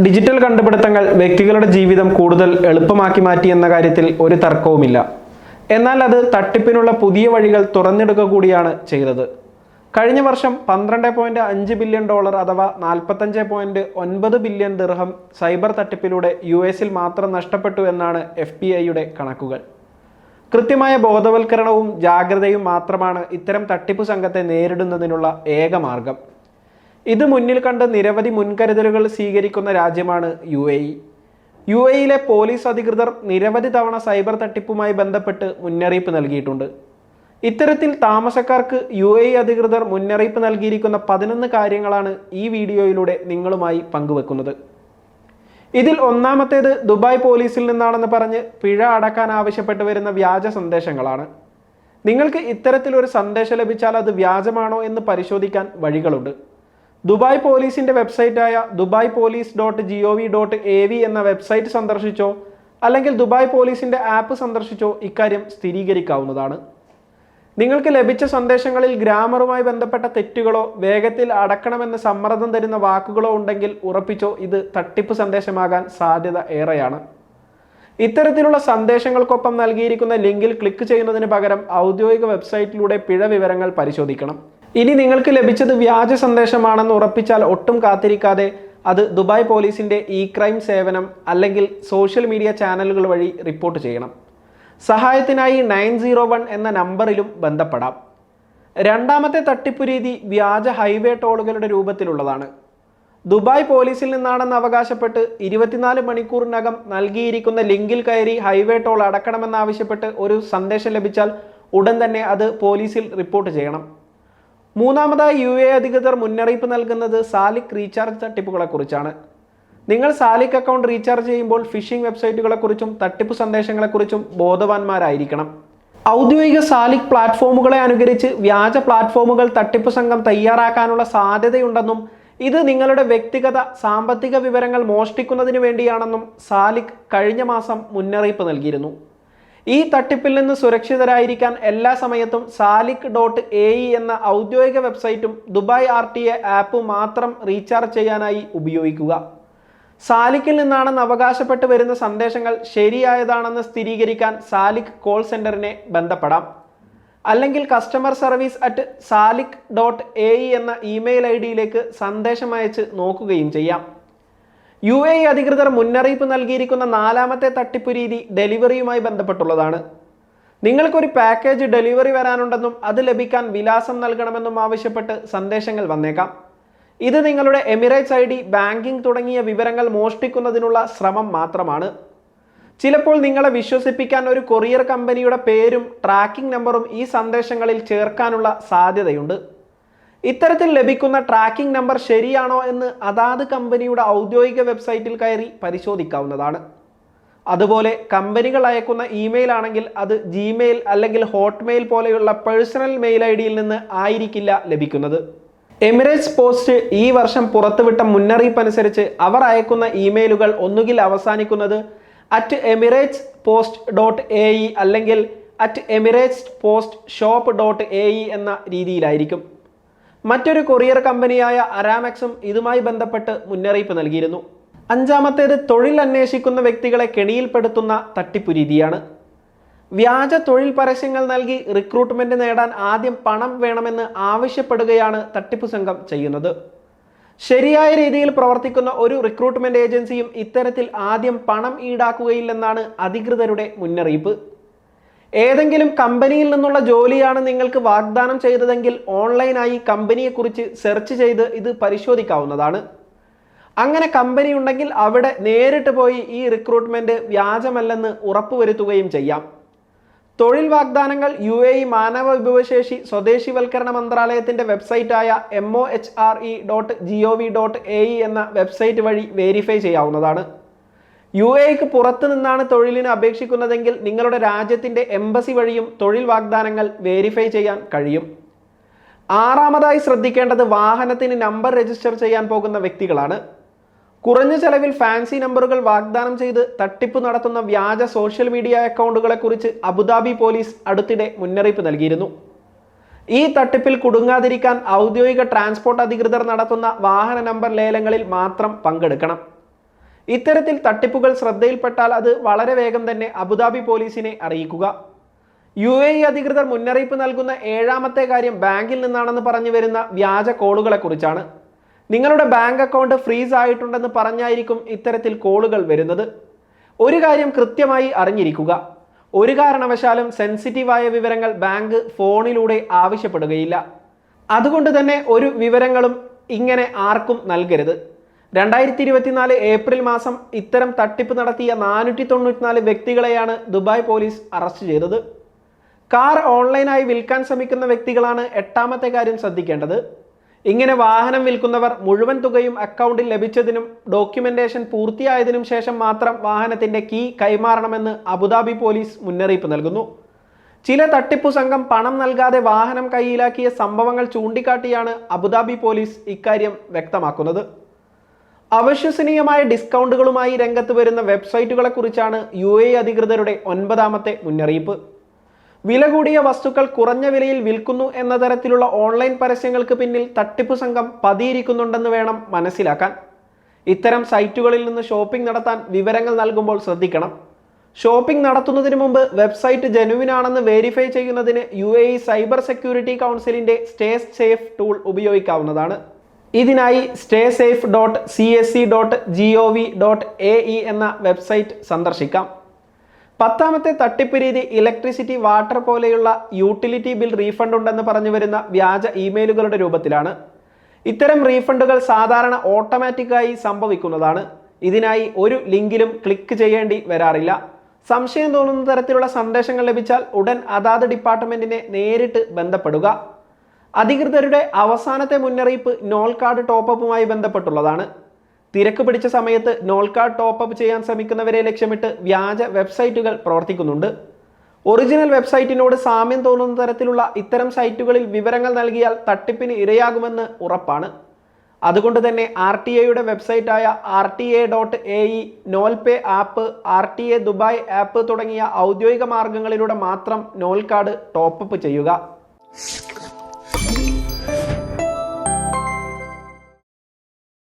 Digital കണ്ടുപിടുത്തങ്ങൾ വ്യക്തികളുടെ ജീവിതം കൂടുതൽ എളുപ്പമാക്കി മാറ്റിയെന്ന കാര്യത്തിൽ ഒരു തർക്കവുമില്ല. എന്നാൽ അത് തട്ടിപ്പിനുള്ള പുതിയ വഴികൾ തുറന്നിടുക കൂടിയാണ് ചെയ്തത്. കഴിഞ്ഞ വർഷം $12.5 ബില്യൺ അഥവാ 45.9 ബില്യൺ ദിർഹം സൈബർ തട്ടിപ്പിലൂടെ US-ൽ മാത്രം നഷ്ടപ്പെട്ടു എന്നാണ് FBI-യുടെ കണക്കുകൾ. കൃത്യമായ ബോധവൽക്കരണവും ജാഗ്രതയും മാത്രമാണ് ഇത്തരം തട്ടിപ്പ് സംഘത്തെ നേരിടുന്നതിനുള്ള ഏക മാർഗം. ഇത് മുന്നിൽ കണ്ട് നിരവധി മുൻകരുതലുകൾ സ്വീകരിക്കുന്ന രാജ്യമാണ് UAE. UAE-ലെ പോലീസ് അധികൃതർ നിരവധി തവണ സൈബർ തട്ടിപ്പുമായി ബന്ധപ്പെട്ട് മുന്നറിയിപ്പ് നൽകിയിട്ടുണ്ട്. ഇത്തരത്തിൽ താമസക്കാർക്ക് UAE അധികൃതർ മുന്നറിയിപ്പ് നൽകിയിരിക്കുന്ന 11 കാര്യങ്ങളാണ് ഈ വീഡിയോയിലൂടെ നിങ്ങളുമായി പങ്കുവെക്കുന്നത്. ഇതിൽ ഒന്നാമത്തേത് ദുബായ് പോലീസിൽ നിന്നാണെന്ന് പറഞ്ഞ് പിഴ അടക്കാൻ ആവശ്യപ്പെട്ട് വരുന്ന വ്യാജ സന്ദേശങ്ങളാണ്. നിങ്ങൾക്ക് ഇത്തരത്തിലൊരു സന്ദേശം ലഭിച്ചാൽ അത് വ്യാജമാണോ എന്ന് പരിശോധിക്കാൻ വഴികളുണ്ട്. ദുബായ് പോലീസിന്റെ വെബ്സൈറ്റായ dubai-police.gov.av എന്ന വെബ്സൈറ്റ് സന്ദർശിച്ചോ അല്ലെങ്കിൽ ദുബായ് പോലീസിന്റെ ആപ്പ് സന്ദർശിച്ചോ ഇക്കാര്യം സ്ഥിരീകരിക്കാവുന്നതാണ്. നിങ്ങൾക്ക് ലഭിച്ച സന്ദേശങ്ങളിൽ ഗ്രാമറുമായി ബന്ധപ്പെട്ട തെറ്റുകളോ വേഗത്തിൽ അടക്കണമെന്ന് സമ്മർദ്ദം തരുന്ന വാക്കുകളോ ഉണ്ടെങ്കിൽ ഉറപ്പിച്ചോ ഇത് തട്ടിപ്പ് സന്ദേശമാകാൻ സാധ്യത ഏറെയാണ്. ഇത്തരത്തിലുള്ള സന്ദേശങ്ങൾക്കൊപ്പം നൽകിയിരിക്കുന്ന ലിങ്കിൽ ക്ലിക്ക് ചെയ്യുന്നതിന് പകരം ഔദ്യോഗിക വെബ്സൈറ്റിലൂടെ പിഴ വിവരങ്ങൾ പരിശോധിക്കണം. ഇനി നിങ്ങൾക്ക് ലഭിച്ചത് വ്യാജ സന്ദേശമാണെന്ന് ഉറപ്പിച്ചാൽ ഒട്ടും കാത്തിരിക്കാതെ അത് ദുബായ് പോലീസിന്റെ ഇ-ക്രൈം സേവനം അല്ലെങ്കിൽ സോഷ്യൽ മീഡിയ ചാനലുകൾ വഴി റിപ്പോർട്ട് ചെയ്യണം. സഹായത്തിനായി 901 എന്ന നമ്പറിലും ബന്ധപ്പെടാം. രണ്ടാമത്തെ തട്ടിപ്പു രീതി വ്യാജ ഹൈവേ ടോളുകളുടെ രൂപത്തിലുള്ളതാണ്. ദുബായ് പോലീസിൽ നിന്നാണെന്ന് അവകാശപ്പെട്ട് 24 മണിക്കൂറിനകം നൽകിയിരിക്കുന്ന ലിങ്കിൽ കയറി ഹൈവേ ടോൾ അടക്കണമെന്നാവശ്യപ്പെട്ട് ഒരു സന്ദേശം ലഭിച്ചാൽ ഉടൻ തന്നെ അത് പോലീസിൽ റിപ്പോർട്ട് ചെയ്യണം. മൂന്നാമതായി UAE അധികൃതർ മുന്നറിയിപ്പ് നൽകുന്നത് സാലിക് റീചാർജ് തട്ടിപ്പുകളെക്കുറിച്ചാണ്. നിങ്ങൾ സാലിക് അക്കൗണ്ട് റീചാർജ് ചെയ്യുമ്പോൾ ഫിഷിംഗ് വെബ്സൈറ്റുകളെക്കുറിച്ചും തട്ടിപ്പ് സന്ദേശങ്ങളെക്കുറിച്ചും ബോധവാന്മാരായിരിക്കണം. ഔദ്യോഗിക സാലിക് പ്ലാറ്റ്ഫോമുകളെ അനുകരിച്ച് വ്യാജ പ്ലാറ്റ്ഫോമുകൾ തട്ടിപ്പ് സംഘം തയ്യാറാക്കാനുള്ള സാധ്യതയുണ്ടെന്നും ഇത് നിങ്ങളുടെ വ്യക്തിഗത സാമ്പത്തിക വിവരങ്ങൾ മോഷ്ടിക്കുന്നതിന് വേണ്ടിയാണെന്നും സാലിക് കഴിഞ്ഞ മാസം മുന്നറിയിപ്പ് നൽകിയിരുന്നു. ഈ തട്ടിപ്പിൽ നിന്ന് സുരക്ഷിതരായിരിക്കാൻ എല്ലാ സമയത്തും salik.ae എന്ന ഔദ്യോഗിക വെബ്സൈറ്റും ദുബായ് RTA ആപ്പും മാത്രം റീചാർജ് ചെയ്യാനായി ഉപയോഗിക്കുക. സാലിക്കിൽ നിന്നാണെന്ന് അവകാശപ്പെട്ട് വരുന്ന സന്ദേശങ്ങൾ ശരിയായതാണെന്ന് സ്ഥിരീകരിക്കാൻ സാലിക് കോൾ സെന്ററിനെ ബന്ധപ്പെടാം. അല്ലെങ്കിൽ കസ്റ്റമർ സർവീസ് @salik.ae എന്ന ഇമെയിൽ ID-യിലേക്ക് സന്ദേശം അയച്ച് നോക്കുകയും ചെയ്യാം. UAE അധികൃതർ മുന്നറിയിപ്പ് നൽകിയിരിക്കുന്ന നാലാമത്തെ തട്ടിപ്പ് രീതി ഡെലിവറിയുമായി ബന്ധപ്പെട്ടുള്ളതാണ്. നിങ്ങൾക്കൊരു പാക്കേജ് ഡെലിവറി വരാനുണ്ടെന്നും അത് ലഭിക്കാൻ വിലാസം നൽകണമെന്നും ആവശ്യപ്പെട്ട് സന്ദേശങ്ങൾ വന്നേക്കാം. ഇത് നിങ്ങളുടെ എമിറേറ്റ്സ് ID, ബാങ്കിംഗ് തുടങ്ങിയ വിവരങ്ങൾ മോഷ്ടിക്കുന്നതിനുള്ള ശ്രമം മാത്രമാണ്. ചിലപ്പോൾ നിങ്ങളെ വിശ്വസിപ്പിക്കാൻ ഒരു കൊറിയർ കമ്പനിയുടെ പേരും ട്രാക്കിംഗ് നമ്പറും ഈ സന്ദേശങ്ങളിൽ ചേർക്കാനുള്ള സാധ്യതയുണ്ട്. ഇത്തരത്തിൽ ലഭിക്കുന്ന ട്രാക്കിംഗ് നമ്പർ ശരിയാണോ എന്ന് അതാത് കമ്പനിയുടെ ഔദ്യോഗിക വെബ്സൈറ്റിൽ കയറി പരിശോധിക്കാവുന്നതാണ്. അതുപോലെ കമ്പനികൾ അയക്കുന്ന ഇമെയിൽ ആണെങ്കിൽ അത് Gmail അല്ലെങ്കിൽ ഹോട്ട്മെയിൽ പോലെയുള്ള പേഴ്സണൽ മെയിൽ ID-യിൽ നിന്ന് ആയിരിക്കില്ല ലഭിക്കുന്നത്. എമിറേറ്റ്സ് പോസ്റ്റ് ഈ വർഷം പുറത്തുവിട്ട മുന്നറിയിപ്പ് അനുസരിച്ച് അവർ അയക്കുന്ന ഇമെയിലുകൾ ഒന്നുകിൽ അവസാനിക്കുന്നത് @emiratesports.ae അല്ലെങ്കിൽ @emiratespostshop.ae എന്ന രീതിയിലായിരിക്കും. മറ്റൊരു കൊറിയർ കമ്പനിയായ അരാമെക്സും ഇതുമായി ബന്ധപ്പെട്ട് മുന്നറിയിപ്പ് നൽകിയിരുന്നു. അഞ്ചാമത്തേത് തൊഴിൽ അന്വേഷിക്കുന്ന വ്യക്തികളെ കെണിയിൽപ്പെടുത്തുന്ന തട്ടിപ്പു രീതിയാണ്. വ്യാജ തൊഴിൽ പരസ്യങ്ങൾ നൽകി റിക്രൂട്ട്മെന്റ് നേടാൻ ആദ്യം പണം വേണമെന്ന് ആവശ്യപ്പെടുകയാണ് തട്ടിപ്പു സംഘം ചെയ്യുന്നത്. ശരിയായ രീതിയിൽ പ്രവർത്തിക്കുന്ന ഒരു റിക്രൂട്ട്മെന്റ് ഏജൻസിയും ഇത്തരത്തിൽ ആദ്യം പണം ഈടാക്കുകയില്ലെന്നാണ് അധികൃതരുടെ മുന്നറിയിപ്പ്. ഏതെങ്കിലും കമ്പനിയിൽ നിന്നുള്ള ജോലിയാണ് നിങ്ങൾക്ക് വാഗ്ദാനം ചെയ്തതെങ്കിൽ ഓൺലൈനായി കമ്പനിയെക്കുറിച്ച് സെർച്ച് ചെയ്ത് ഇത് പരിശോധിക്കാവുന്നതാണ്. അങ്ങനെ കമ്പനി ഉണ്ടെങ്കിൽ അവിടെ നേരിട്ട് പോയി ഈ റിക്രൂട്ട്മെന്റ് വ്യാജമല്ലെന്ന് ഉറപ്പുവരുത്തുകയും ചെയ്യാം. തൊഴിൽ വാഗ്ദാനങ്ങൾ UAE മാനവ വിഭവശേഷി സ്വദേശിവൽക്കരണ മന്ത്രാലയത്തിന്റെ വെബ്സൈറ്റായ mohere.gov.ae എന്ന വെബ്സൈറ്റ് വഴി വെരിഫൈ ചെയ്യാവുന്നതാണ്. UAEക്ക് പുറത്തു നിന്നാണ് തൊഴിലിന് അപേക്ഷിക്കുന്നതെങ്കിൽ നിങ്ങളുടെ രാജ്യത്തിന്റെ എംബസി വഴിയും തൊഴിൽ വാഗ്ദാനങ്ങൾ വെരിഫൈ ചെയ്യാൻ കഴിയും. ആറാമതായി ശ്രദ്ധിക്കേണ്ടത് വാഹനത്തിന് നമ്പർ രജിസ്റ്റർ ചെയ്യാൻ പോകുന്ന വ്യക്തികളാണ്. കുറഞ്ഞ ചെലവിൽ ഫാൻസി നമ്പറുകൾ വാഗ്ദാനം ചെയ്ത് തട്ടിപ്പ് നടത്തുന്ന വ്യാജ സോഷ്യൽ മീഡിയ അക്കൗണ്ടുകളെ കുറിച്ച് അബുദാബി പോലീസ് അടുത്തിടെ മുന്നറിയിപ്പ് നൽകിയിരുന്നു. ഈ തട്ടിപ്പിൽ കുടുങ്ങാതിരിക്കാൻ ഔദ്യോഗിക ട്രാൻസ്പോർട്ട് അധികൃതർ നടത്തുന്ന വാഹന നമ്പർ ലേലങ്ങളിൽ മാത്രം പങ്കെടുക്കണം. ഇത്തരത്തിൽ തട്ടിപ്പുകൾ ശ്രദ്ധയിൽപ്പെട്ടാൽ അത് വളരെ വേഗം തന്നെ അബുദാബി പോലീസിനെ അറിയിക്കുക. UAE അധികൃതർ മുന്നറിയിപ്പ് നൽകുന്ന 7ാമത്തെ കാര്യം ബാങ്കിൽ നിന്നാണെന്ന് പറഞ്ഞു വരുന്ന വ്യാജ കോളുകളെ കുറിച്ചാണ്. നിങ്ങളുടെ ബാങ്ക് അക്കൗണ്ട് ഫ്രീസ് ആയിട്ടുണ്ടെന്ന് പറഞ്ഞായിരിക്കും ഇത്തരത്തിൽ കോളുകൾ വരുന്നത്. ഒരു കാര്യം കൃത്യമായി അറിഞ്ഞിരിക്കുക, ഒരു കാരണവശാലും സെൻസിറ്റീവായ വിവരങ്ങൾ ബാങ്ക് ഫോണിലൂടെ ആവശ്യപ്പെടുകയില്ല. അതുകൊണ്ട് തന്നെ ഒരു വിവരങ്ങളും ഇങ്ങനെ ആർക്കും നൽകരുത്. 2024 ഏപ്രിൽ മാസം ഇത്തരം തട്ടിപ്പ് നടത്തിയ 494 വ്യക്തികളെയാണ് ദുബായ് പോലീസ് അറസ്റ്റ് ചെയ്തത്. കാർ ഓൺലൈനായി വിൽക്കാൻ ശ്രമിക്കുന്ന വ്യക്തികളാണ് 8ാമത്തെ കാര്യം ശ്രദ്ധിക്കേണ്ടത്. ഇങ്ങനെ വാഹനം വിൽക്കുന്നവർ മുഴുവൻ തുകയും അക്കൗണ്ടിൽ ലഭിച്ചതിനും ഡോക്യുമെന്റേഷൻ പൂർത്തിയായതിനും ശേഷം മാത്രം വാഹനത്തിന്റെ കീ കൈമാറണമെന്ന് അബുദാബി പോലീസ് മുന്നറിയിപ്പ് നൽകുന്നു. ചില തട്ടിപ്പു സംഘം പണം നൽകാതെ വാഹനം കയ്യിലാക്കിയ സംഭവങ്ങൾ ചൂണ്ടിക്കാട്ടിയാണ് അബുദാബി പോലീസ് ഇക്കാര്യം വ്യക്തമാക്കുന്നത്. അവിശ്വസനീയമായ ഡിസ്കൗണ്ടുകളുമായി രംഗത്ത് വരുന്ന വെബ്സൈറ്റുകളെ കുറിച്ചാണ് UAE അധികൃതരുടെ 9ാമത്തെ മുന്നറിയിപ്പ്. വില കൂടിയ വസ്തുക്കൾ കുറഞ്ഞ വിലയിൽ വിൽക്കുന്നു എന്ന തരത്തിലുള്ള ഓൺലൈൻ പരസ്യങ്ങൾക്ക് പിന്നിൽ തട്ടിപ്പു സംഘം പതിയിരിക്കുന്നുണ്ടെന്ന് വേണം മനസ്സിലാക്കാൻ. ഇത്തരം സൈറ്റുകളിൽ നിന്ന് ഷോപ്പിംഗ് നടത്താൻ വിവരങ്ങൾ നൽകുമ്പോൾ ശ്രദ്ധിക്കണം. ഷോപ്പിംഗ് നടത്തുന്നതിന് മുമ്പ് വെബ്സൈറ്റ് ജെനുവിനാണെന്ന് വെരിഫൈ ചെയ്യുന്നതിന് UAE സൈബർ സെക്യൂരിറ്റി കൗൺസിലിന്റെ സ്റ്റേ സേഫ് ടൂൾ ഉപയോഗിക്കാവുന്നതാണ്. ഇതിനായി staysafe.csc.gov.ae എന്ന വെബ്സൈറ്റ് സന്ദർശിക്കാം. 10ാമത്തെ തട്ടിപ്പ് രീതി ഇലക്ട്രിസിറ്റി, വാട്ടർ പോലെയുള്ള യൂട്ടിലിറ്റി ബിൽ റീഫണ്ട് ഉണ്ടെന്ന് പറഞ്ഞു വരുന്ന വ്യാജ ഇമെയിലുകളുടെ രൂപത്തിലാണ്. ഇത്തരം റീഫണ്ടുകൾ സാധാരണ ഓട്ടോമാറ്റിക്കായി സംഭവിക്കുന്നതാണ്. ഇതിനായി ഒരു ലിങ്കിലും ക്ലിക്ക് ചെയ്യേണ്ടി വരാറില്ല. സംശയം തോന്നുന്ന തരത്തിലുള്ള സന്ദേശങ്ങൾ ലഭിച്ചാൽ ഉടൻ അതാത് ഡിപ്പാർട്ട്മെന്റിനെ നേരിട്ട് ബന്ധപ്പെടുക. അധികൃതരുടെ അവസാനത്തെ മുന്നറിയിപ്പ് നോൾ കാർഡ് ടോപ്പപ്പുമായി ബന്ധപ്പെട്ടുള്ളതാണ്. തിരക്ക് പിടിച്ച സമയത്ത് നോൾ കാർഡ് ടോപ്പപ്പ് ചെയ്യാൻ ശ്രമിക്കുന്നവരെ ലക്ഷ്യമിട്ട് വ്യാജ വെബ്സൈറ്റുകൾ പ്രവർത്തിക്കുന്നുണ്ട്. ഒറിജിനൽ വെബ്സൈറ്റിനോട് സാമ്യം തോന്നുന്ന തരത്തിലുള്ള ഇത്തരം സൈറ്റുകളിൽ വിവരങ്ങൾ നൽകിയാൽ തട്ടിപ്പിന് ഇരയാകുമെന്ന് ഉറപ്പാണ്. അതുകൊണ്ട് തന്നെ RTA വെബ്സൈറ്റായ RTA.ae, Nol Pay app, RTA Dubai app തുടങ്ങിയ ഔദ്യോഗിക മാർഗങ്ങളിലൂടെ മാത്രം നോൾ കാർഡ് ടോപ്പപ്പ് ചെയ്യുക.